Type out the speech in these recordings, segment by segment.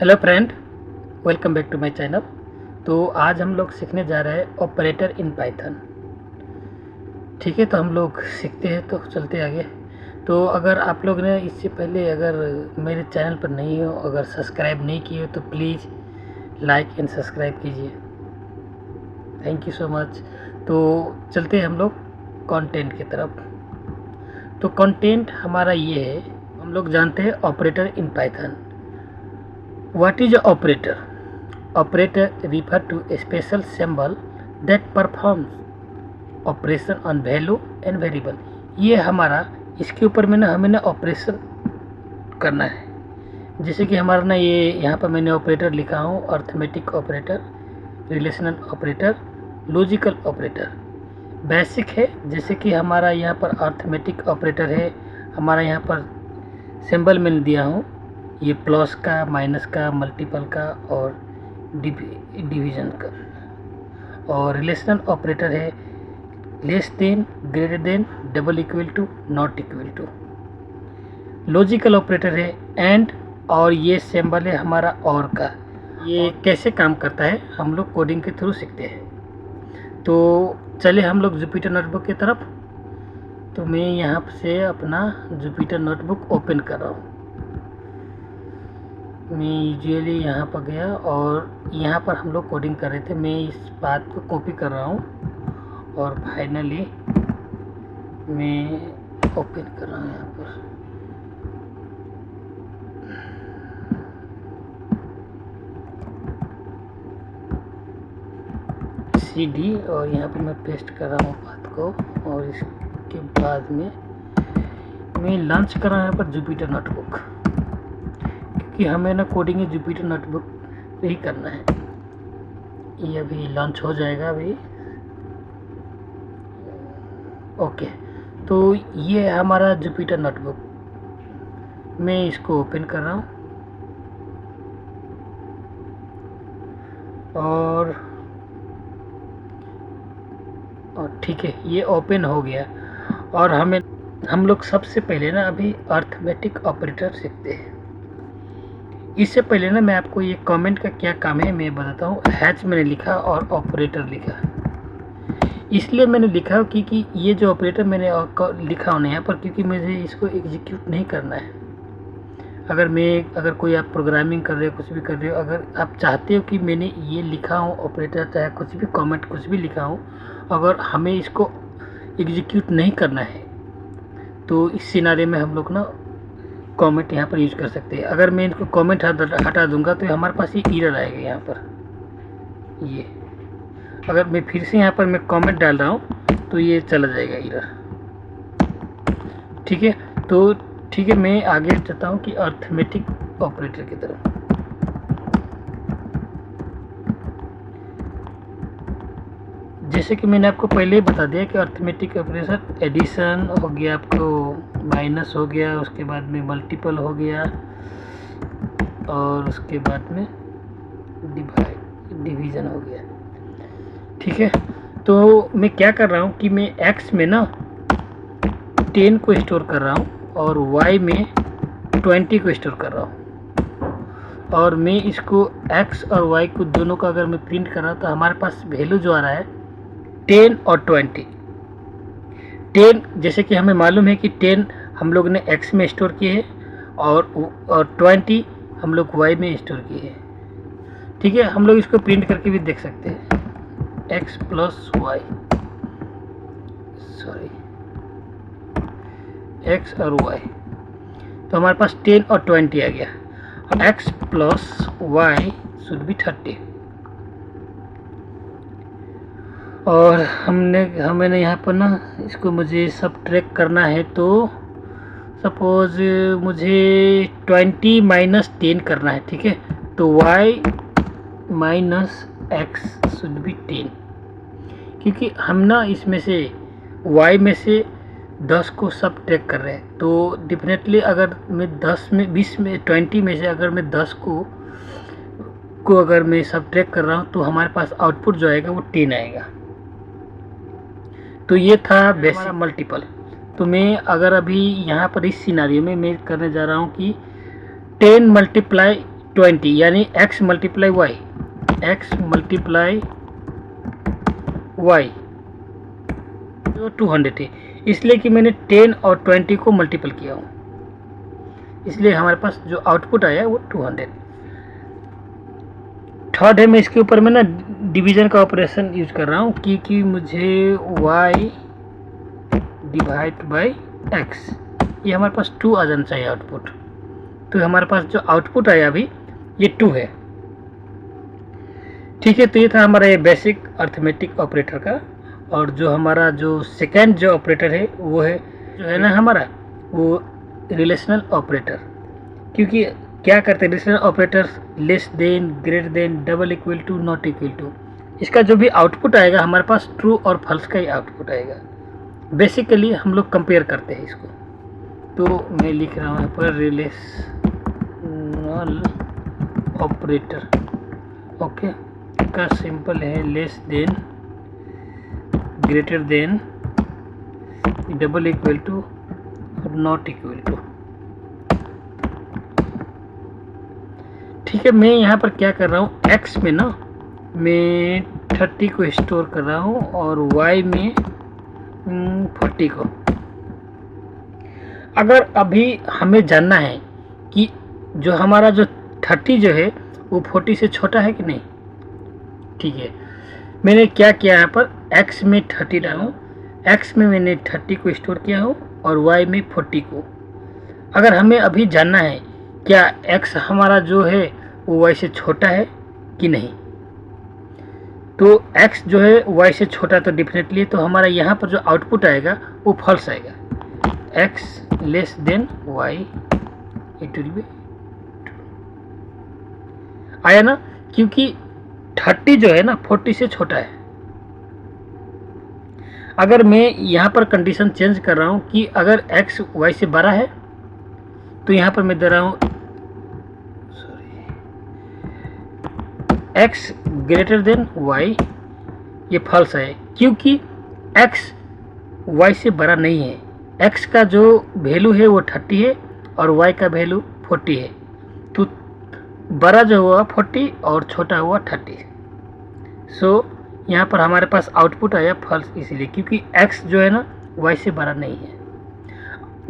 Hello friend, welcome back to my channel. तो आज हम लोग सीखने जा रहे हैं ऑपरेटर इन पाइथन। ठीक है, तो हम लोग सीखते हैं, तो चलते आगे। तो अगर आप लोग ने इससे पहले अगर मेरे चैनल पर नहीं हो, अगर सब्सक्राइब नहीं किए हो तो प्लीज़ लाइक एंड सब्सक्राइब कीजिए। Thank you so much. तो चलते हैं हम लोग कंटेंट की तरफ। तो कंटेंट हमारा ये है, हम लोग जानते हैं operator in Python. What is an operator? Operator refer to a special symbol that performs operation on value and variable। ये हमारा इसके ऊपर में ना हमें ना ऑपरेशन करना है। जैसे कि हमारा ना ये यहाँ पर मैंने ऑपरेटर लिखा हूँ, arithmetic operator, relational operator, logical operator. Basic है, जैसे कि हमारा यहाँ पर अर्थमेटिक ऑपरेटर है, हमारा यहाँ पर सिंबल मैंने दिया हूँ, ये प्लस का, माइनस का, मल्टीपल का और डिवीजन का। और रिलेशनल ऑपरेटर है less than, greater than, double equal to, not equal to. Logical operator है एंड, और ये सिंबल है हमारा और का। ये कैसे काम करता है हम लोग कोडिंग के थ्रू सीखते हैं। तो चले हम लोग जुपिटर नोटबुक की तरफ। तो मैं यहाँ से अपना जुपिटर नोटबुक ओपन कर रहा हूँ। मैं यूजुअली यहाँ पर गया और यहाँ पर हम लोग कोडिंग कर रहे थे। मैं इस बात को कॉपी कर रहा हूँ और फाइनली मैं ओपन कर रहा हूँ यहाँ पर। CD और यहाँ पर मैं पेस्ट कर रहा हूँ बात को, और इसके बाद में मैं लॉन्च कर रहा हूँ यहाँ पर जुपिटर नोटबुक, कि हमें ना कोडिंग है जुपिटर नोटबुक पे ही करना है। ये अभी लॉन्च हो जाएगा अभी। ओके, तो ये है हमारा जुपिटर नोटबुक। मैं इसको ओपन कर रहा हूँ और ठीक है, ये ओपन हो गया। और हम लोग सबसे पहले ना अभी अर्थमेटिक ऑपरेटर सीखते हैं। इससे पहले ना मैं आपको ये कमेंट का क्या काम है मैं बताता हूँ। हैच मैंने लिखा और ऑपरेटर लिखा, इसलिए मैंने लिखा क्योंकि ये जो ऑपरेटर मैंने लिखा होना यहाँ पर, क्योंकि मुझे इसको एग्जीक्यूट नहीं करना है। अगर कोई आप प्रोग्रामिंग कर रहे हो, कुछ भी कर रहे हो, अगर आप चाहते हो कि मैंने ये लिखा हो ऑपरेटर, चाहे कुछ भी कमेंट कुछ भी लिखा हो, अगर हमें इसको एग्जीक्यूट नहीं करना है तो इस सिनारियो में हम लोग ना कमेंट यहाँ पर यूज कर सकते हैं। अगर मैं इनको कमेंट हटा दूंगा तो हमारे पास ये एरर आएगा यहाँ पर। ये अगर मैं फिर से यहाँ पर मैं कमेंट डाल रहा हूँ तो ये चला जाएगा एरर। ठीक है, तो ठीक है, मैं आगे चलता हूँ कि अर्थमेटिक ऑपरेटर की तरफ। जैसे कि मैंने आपको पहले ही बता दिया कि अर्थमेटिक ऑपरेशन एडिशन हो गया, आपको माइनस हो गया, उसके बाद में मल्टीपल हो गया, और उसके बाद में डिवीज़न हो गया। ठीक है, तो मैं क्या कर रहा हूँ कि मैं x में ना 10 को स्टोर कर रहा हूँ और y में 20 को स्टोर कर रहा हूँ। और मैं इसको x और y को दोनों का अगर मैं प्रिंट कर रहा हूँ तो हमारे पास वैल्यू जो आ रहा है 10 और 20। 10 जैसे कि हमें मालूम है कि 10 हम लोग ने x में स्टोर किए हैं और 20 हम लोग y में स्टोर किए हैं। ठीक है, हम लोग इसको प्रिंट करके भी देख सकते हैं, x plus Y, sorry x और y। तो हमारे पास 10 और 20 आ गया। x plus why should be 30। और हमें यहाँ पर ना इसको मुझे सब ट्रैक करना है, तो सपोज मुझे 20 माइनस 10 करना है। ठीक है, तो y minus x should be 10, क्योंकि हम ना इसमें से y में से 10 को सब ट्रैक कर रहे हैं। तो डेफिनेटली अगर मैं 10 में 20 में 20 में से अगर मैं 10 को अगर मैं सब ट्रैक कर रहा हूँ तो हमारे पास आउटपुट जो आएगा वो 10 आएगा। तो ये था बेसिक मल्टीपल। तो मैं अगर अभी यहाँ पर इस सिनारियो में मैं करने जा रहा हूँ कि 10 मल्टीप्लाई 20 यानी x multiply Y, x multiply Y जो 200 है, इसलिए कि मैंने 10 और 20 को मल्टीपल किया हूँ, इसलिए हमारे पास जो आउटपुट आया वो 200। थर्ड है, मैं इसके ऊपर में ना डिवीजन का ऑपरेशन यूज कर रहा हूँ क्योंकि मुझे y डिवाइड बाई x, ये हमारे पास 2 आ जाना चाहिए आउटपुट। तो हमारे पास जो आउटपुट आया अभी ये 2 है। ठीक है, तो ये था हमारा ये बेसिक अर्थमेटिक ऑपरेटर का। और जो हमारा जो सेकेंड जो ऑपरेटर है वो है जो है ना हमारा वो रिलेशनल ऑपरेटर। क्योंकि क्या करते हैं relational operator, less than, greater than, double equal to, not equal to, इसका जो भी आउटपुट आएगा हमारे पास ट्रू और फॉल्स का ही आउटपुट आएगा। बेसिकली हम लोग कंपेयर करते हैं इसको। तो मैं लिख रहा हूँ यहाँ पर रिलेशनल ऑपरेटर, ओके, का सिंपल है less than, greater than, double equal to और नॉट इक्वल टू। ठीक है, मैं यहाँ पर क्या कर रहा हूँ, x में ना मैं 30 को स्टोर कर रहा हूँ और y में 40 को। अगर अभी हमें जानना है कि जो हमारा जो 30 जो है वो 40 से छोटा है कि नहीं, ठीक है, मैंने क्या किया यहाँ पर x में 30 डाला हूँ, x में मैंने 30 को स्टोर किया हूँ और y में 40 को। अगर हमें अभी जानना है क्या x हमारा जो है वो y से छोटा है कि नहीं, तो x जो है y से छोटा तो डेफिनेटली, तो हमारा यहाँ पर जो आउटपुट आएगा वो फॉल्स आएगा, x less than y it will be आया ना, क्योंकि 30 जो है ना 40 से छोटा है। अगर मैं यहाँ पर कंडीशन चेंज कर रहा हूँ कि अगर x y से बड़ा है तो यहाँ पर मैं दे रहा हूँ x ग्रेटर देन y, ये फॉल्स है क्योंकि x y से बड़ा नहीं है। x का जो वैल्यू है वो 30 है और y का वैल्यू 40 है, तो बड़ा जो हुआ 40 और छोटा हुआ 30। सो यहाँ पर हमारे पास आउटपुट आया फॉल्स, इसीलिए क्योंकि x जो है ना y से बड़ा नहीं है।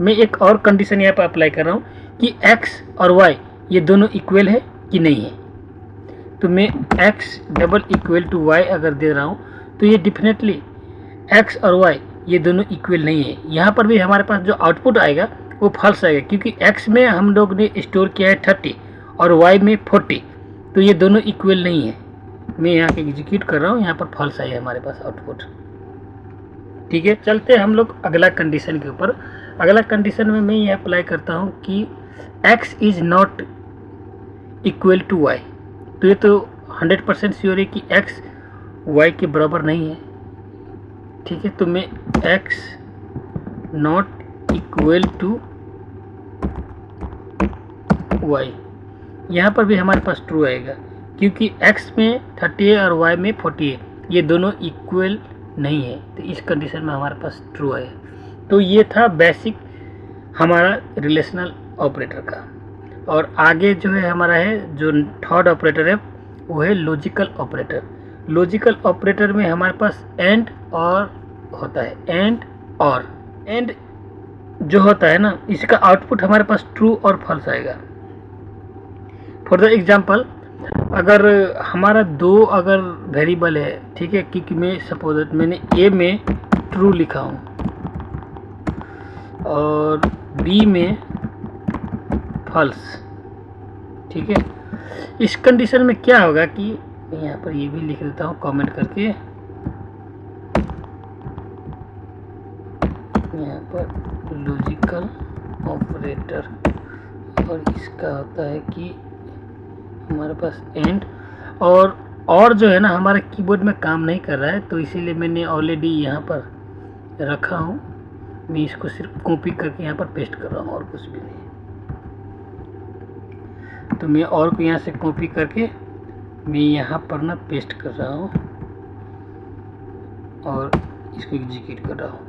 मैं एक और कंडीशन यहाँ पर अप्लाई कर रहा हूँ कि x और y ये दोनों इक्वल है कि नहीं है। तो मैं x double equal to y अगर दे रहा हूँ तो ये डिफिनेटली x और y ये दोनों इक्वल नहीं है। यहाँ पर भी हमारे पास जो आउटपुट आएगा वो फॉल्स आएगा क्योंकि x में हम लोग ने स्टोर किया है 30 और y में 40, तो ये दोनों इक्वल नहीं है। मैं यहाँ के एग्जीक्यूट कर रहा हूँ, यहाँ पर फॉल्स आया हमारे पास आउटपुट। ठीक है, चलते हैं हम लोग अगला कंडीशन के ऊपर। अगला कंडीशन में मैं ये अप्लाई करता हूँ कि x is not equal to y, तो ये तो 100% श्योर है कि x y के बराबर नहीं है। ठीक है, तो मैं x not equal to y, यहाँ पर भी हमारे पास ट्रू आएगा क्योंकि x में 30 है और y में 40 है, ये दोनों इक्वल नहीं है, तो इस कंडीशन में हमारे पास ट्रू है। तो ये था बेसिक हमारा रिलेशनल ऑपरेटर का। और आगे जो है हमारा है जो थर्ड ऑपरेटर है वो है लॉजिकल ऑपरेटर। लॉजिकल ऑपरेटर में हमारे पास एंड और होता है, एंड और। एंड जो होता है ना इसका आउटपुट हमारे पास ट्रू और फॉल्स आएगा। फॉर द एग्जांपल, अगर हमारा दो अगर वेरिएबल है, ठीक है, क्योंकि मैं सपोज मैंने a में ट्रू लिखा हूँ और b में फॉल्स, ठीक है, इस कंडीशन में क्या होगा कि मैं यहाँ पर ये भी लिख देता हूँ कमेंट करके, यहाँ पर लॉजिकल ऑपरेटर, और इसका होता है कि हमारे पास एंड और जो है ना हमारे कीबोर्ड में काम नहीं कर रहा है, तो इसीलिए मैंने ऑलरेडी यहाँ पर रखा हूँ। मैं इसको सिर्फ कॉपी करके यहाँ पर पेस्ट कर रहा हूँ और कुछ भी नहीं। तो मैं और को यहाँ से कॉपी करके मैं यहाँ पर ना पेस्ट कर रहा हूँ और इसको एग्जीक्यूट कर रहा हूँ।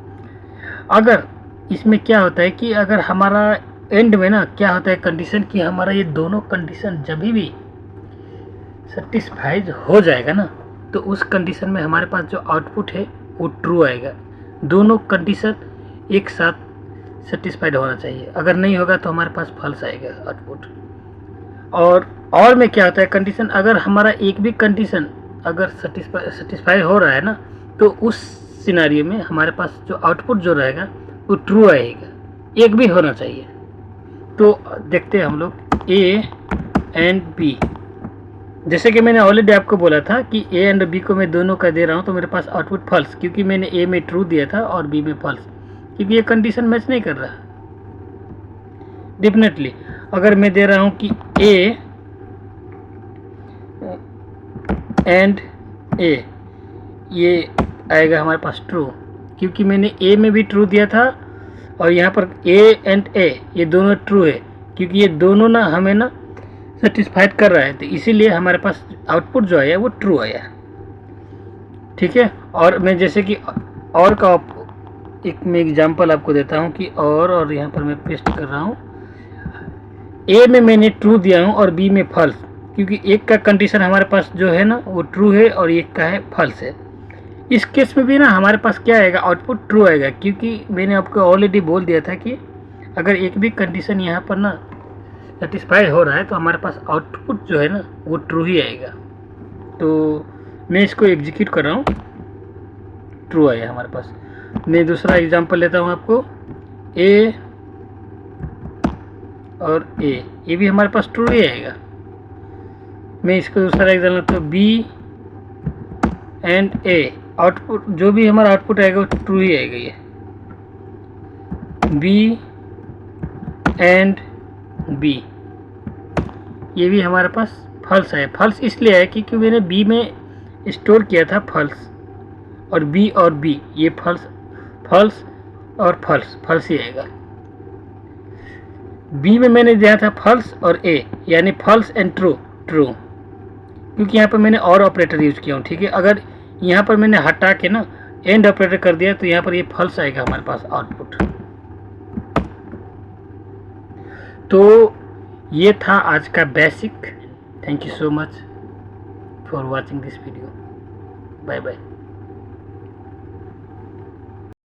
अगर इसमें क्या होता है कि अगर हमारा एंड में ना क्या होता है कंडीशन कि हमारा ये दोनों कंडीशन जब भी सेटिस्फाइड हो जाएगा ना, तो उस कंडीशन में हमारे पास जो आउटपुट है वो ट्रू आएगा। दोनों कंडीशन एक साथ सेटिस्फाइड होना चाहिए, अगर नहीं होगा तो हमारे पास फॉल्स आएगा आउटपुट। और में क्या होता है कंडीशन, अगर हमारा एक भी कंडीशन अगर सेटिस्फाई हो रहा है ना, तो उस सिनारियो में हमारे पास जो आउटपुट जो रहेगा वो ट्रू आएगा, एक भी होना चाहिए। तो देखते हैं हम लोग ए एंड बी। जैसे कि मैंने ऑलरेडी आपको बोला था कि ए एंड बी को मैं दोनों का दे रहा हूँ, तो मेरे पास आउटपुट फॉल्स, क्योंकि मैंने ए में ट्रू दिया था और बी में फॉल्स, क्योंकि ये कंडीशन मैच नहीं कर रहा। डेफिनेटली अगर मैं दे रहा हूँ कि ए एंड ए, ये आएगा हमारे पास ट्रू, क्योंकि मैंने ए में भी ट्रू दिया था और यहाँ पर ए एंड ए ये दोनों ट्रू है, क्योंकि ये दोनों ना हमें ना सेटिस्फाइड कर रहा है, तो इसीलिए हमारे पास आउटपुट जो आया वो ट्रू आया। ठीक है। और मैं जैसे कि और का एक मैं एग्जांपल आपको देता हूँ कि और यहाँ पर मैं पेस्ट कर रहा हूँ, ए में मैंने ट्रू दिया हूँ और बी में फॉल्स, क्योंकि एक का कंडीशन हमारे पास जो है ना वो ट्रू है और एक का है फॉल्स है। इस केस में भी ना हमारे पास क्या आएगा, आउटपुट ट्रू आएगा, क्योंकि मैंने आपको ऑलरेडी बोल दिया था कि अगर एक भी कंडीशन यहाँ पर ना सेटिस्फाई हो रहा है तो हमारे पास आउटपुट जो है ना वो ट्रू ही आएगा। तो मैं इसको एग्जीक्यूट कर रहा हूँ, ट्रू आया हमारे पास। मैं दूसरा एग्जांपल लेता हूँ आपको, ए और ए, ये भी हमारे पास ट्रू ही आएगा। मैं इसको दूसरा एग्जांपल लेता हूँ, बी एंड ए, आउटपुट जो भी हमारा आउटपुट आएगा वो ट्रू ही आएगा। ये बी एंड बी, ये भी हमारे पास फॉल्स है। फॉल्स इसलिए है क्योंकि मैंने बी में स्टोर किया था फॉल्स, और बी और बी ये फॉल्स और फॉल्स ही आएगा। बी में मैंने दिया था फॉल्स और ए, यानी फॉल्स एंड ट्रू, क्योंकि यहाँ पर मैंने और ऑपरेटर यूज किया हूँ। ठीक है। अगर यहाँ पर मैंने हटा के ना एंड ऑपरेटर कर दिया तो यहाँ पर ये फॉल्स आएगा हमारे पास आउटपुट। तो ये था आज का basic. Thank you so much for watching this video. Bye bye.